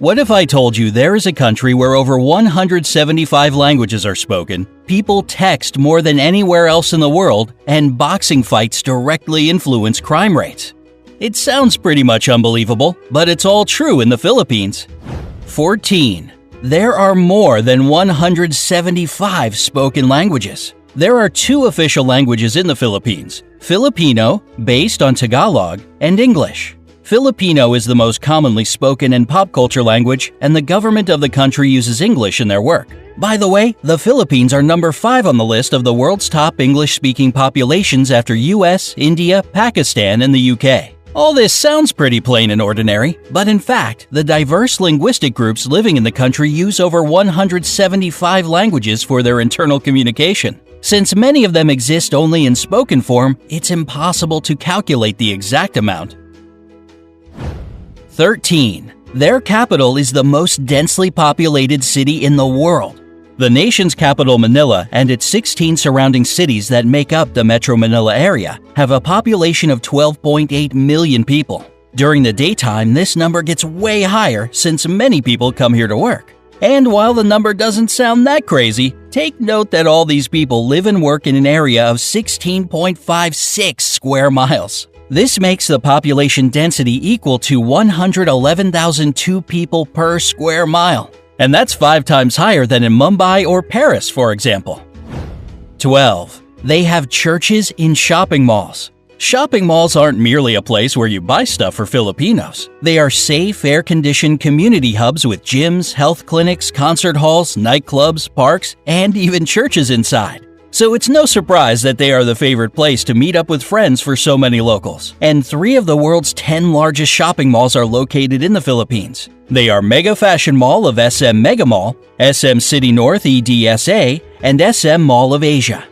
What if I told you there is a country where over 175 languages are spoken, people text more than anywhere else in the world, and boxing fights directly influence crime rates? It sounds pretty much unbelievable, but it's all true in the Philippines. 14. There are more than 175 spoken languages. There are 2 official languages in the Philippines: Filipino, based on Tagalog, and English. Filipino is the most commonly spoken and pop culture language, and the government of the country uses English in their work. By the way, the Philippines are number 5 on the list of the world's top English-speaking populations after US, India, Pakistan, and the UK. All this sounds pretty plain and ordinary, but in fact, the diverse linguistic groups living in the country use over 175 languages for their internal communication. Since many of them exist only in spoken form, it's impossible to calculate the exact amount. 13. Their capital is the most densely populated city in the world. The nation's capital, Manila, and its 16 surrounding cities that make up the Metro Manila area have a population of 12.8 million people. During the daytime, this number gets way higher since many people come here to work. And while the number doesn't sound that crazy, take note that all these people live and work in an area of 16.56 square miles. This makes the population density equal to 111,002 people per square mile. And that's 5 times higher than in Mumbai or Paris, for example. 12. They have churches in shopping malls. Shopping malls aren't merely a place where you buy stuff for Filipinos. They are safe, air-conditioned community hubs with gyms, health clinics, concert halls, nightclubs, parks, and even churches inside. So it's no surprise that they are the favorite place to meet up with friends for so many locals. And 3 of the world's 10 largest shopping malls are located in the Philippines. They are Mega Fashion Mall of SM Mega Mall, SM City North EDSA, and SM Mall of Asia.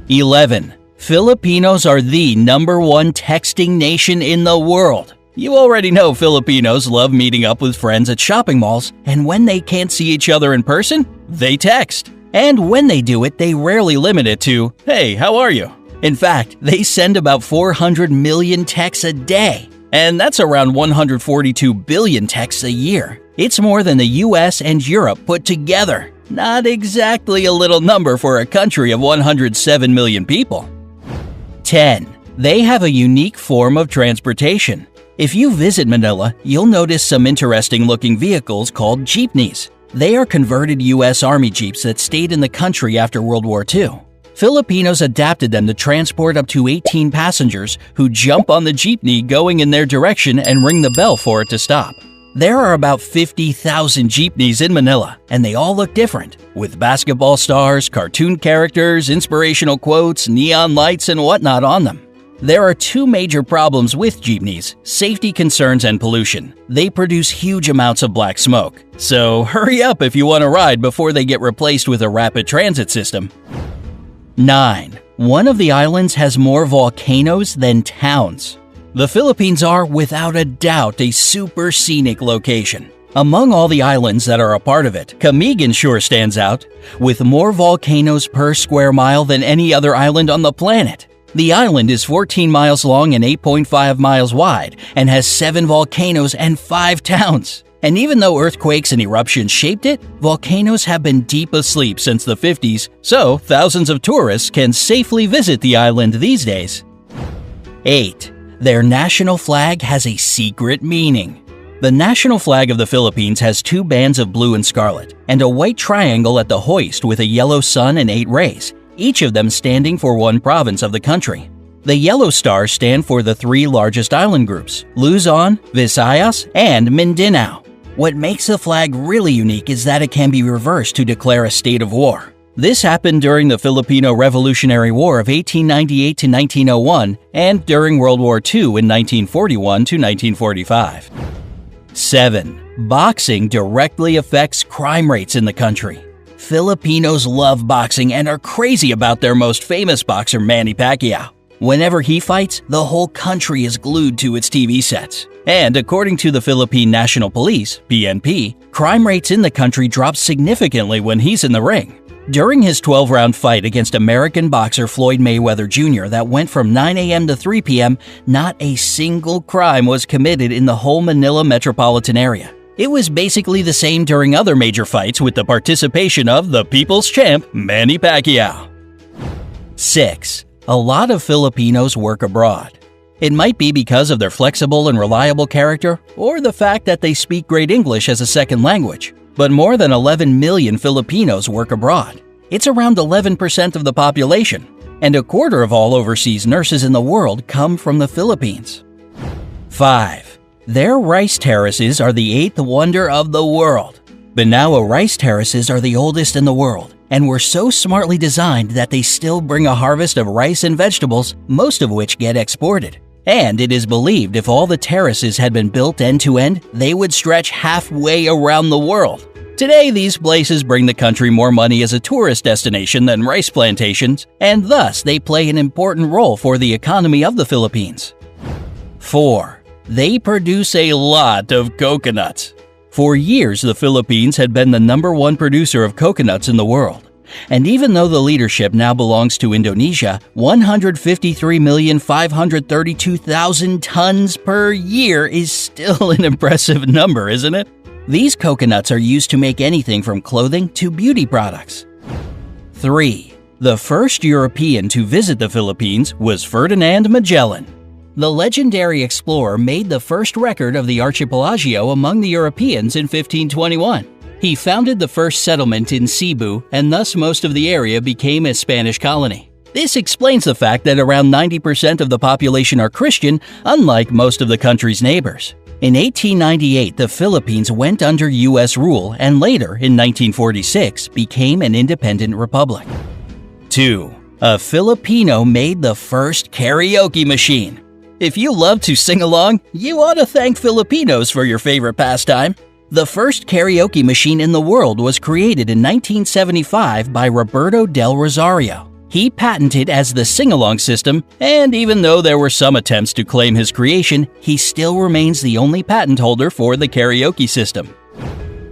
11. Filipinos are the #1 texting nation in the world. You already know Filipinos love meeting up with friends at shopping malls, and when they can't see each other in person, they text. And when they do it, they rarely limit it to, "Hey, how are you?" In fact, they send about 400 million texts a day. And that's around 142 billion texts a year. It's more than the US and Europe put together. Not exactly a little number for a country of 107 million people. 10. They have a unique form of transportation. If you visit Manila, you'll notice some interesting looking vehicles called jeepneys. They are converted US Army Jeeps that stayed in the country after World War II. Filipinos adapted them to transport up to 18 passengers who jump on the jeepney going in their direction and ring the bell for it to stop. There are about 50,000 jeepneys in Manila, and they all look different, with basketball stars, cartoon characters, inspirational quotes, neon lights, and whatnot on them. There are 2 major problems with jeepneys: safety concerns and pollution. They produce huge amounts of black smoke. So hurry up if you want to ride before they get replaced with a rapid transit system. 9. One of the islands has more volcanoes than towns. The Philippines are, without a doubt, a super scenic location. Among all the islands that are a part of it, Camiguin sure stands out, with more volcanoes per square mile than any other island on the planet. The island is 14 miles long and 8.5 miles wide, and has 7 volcanoes and 5 towns. And even though earthquakes and eruptions shaped it, volcanoes have been deep asleep since the 50s, so thousands of tourists can safely visit the island these days. 8. Their national flag has a secret meaning. The national flag of the Philippines has 2 bands of blue and scarlet, and a white triangle at the hoist with a yellow sun and 8 rays, each of them standing for one province of the country. The yellow stars stand for the 3 largest island groups: Luzon, Visayas, and Mindanao. What makes the flag really unique is that it can be reversed to declare a state of war. This happened during the Filipino Revolutionary War of 1898 to 1901 and during World War II in 1941 to 1945. 7. Boxing directly affects crime rates in the country. Filipinos love boxing and are crazy about their most famous boxer, Manny Pacquiao. Whenever he fights, the whole country is glued to its TV sets. And according to the Philippine National Police, PNP, crime rates in the country drop significantly when he's in the ring. During his 12-round fight against American boxer Floyd Mayweather Jr. that went from 9 a.m. to 3 p.m., not a single crime was committed in the whole Manila metropolitan area. It was basically the same during other major fights with the participation of the people's champ, Manny Pacquiao. 6. A lot of Filipinos work abroad. It might be because of their flexible and reliable character, or the fact that they speak great English as a second language. But more than 11 million Filipinos work abroad. It's around 11% of the population, and a quarter of all overseas nurses in the world come from the Philippines. 5. Their rice terraces are the 8th wonder of the world. Banawa rice terraces are the oldest in the world, and were so smartly designed that they still bring a harvest of rice and vegetables, most of which get exported. And it is believed if all the terraces had been built end to end, they would stretch halfway around the world. Today, these places bring the country more money as a tourist destination than rice plantations, and thus they play an important role for the economy of the Philippines. 4. They produce a lot of coconuts. For years, the Philippines had been the #1 producer of coconuts in the world. And even though the leadership now belongs to Indonesia, 153,532,000 tons per year is still an impressive number, isn't it? These coconuts are used to make anything from clothing to beauty products. 3. The first European to visit the Philippines was Ferdinand Magellan. The legendary explorer made the first record of the archipelago among the Europeans in 1521. He founded the first settlement in Cebu, and thus most of the area became a Spanish colony. This explains the fact that around 90% of the population are Christian, unlike most of the country's neighbors. In 1898, the Philippines went under U.S. rule and later, in 1946, became an independent republic. 2. A Filipino made the first karaoke machine. If you love to sing along, you ought to thank Filipinos for your favorite pastime. The first karaoke machine in the world was created in 1975 by Roberto Del Rosario. He patented as the sing-along system, and even though there were some attempts to claim his creation, he still remains the only patent holder for the karaoke system.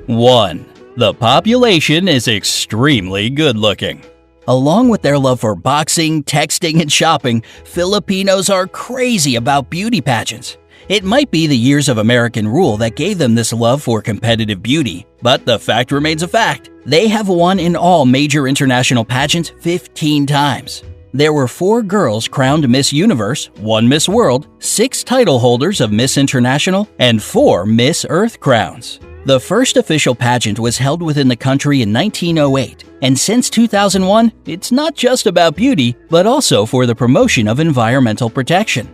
1. The population is extremely good-looking. Along with their love for boxing, texting, and shopping, Filipinos are crazy about beauty pageants. It might be the years of American rule that gave them this love for competitive beauty, but the fact remains a fact. They have won in all major international pageants 15 times. There were 4 girls crowned Miss Universe, 1 Miss World, 6 title holders of Miss International, and 4 Miss Earth crowns. The first official pageant was held within the country in 1908, and since 2001, it's not just about beauty, but also for the promotion of environmental protection.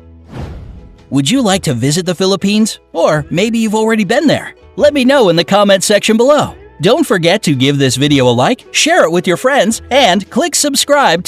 Would you like to visit the Philippines? Or maybe you've already been there? Let me know in the comment section below. Don't forget to give this video a like, share it with your friends, and click subscribe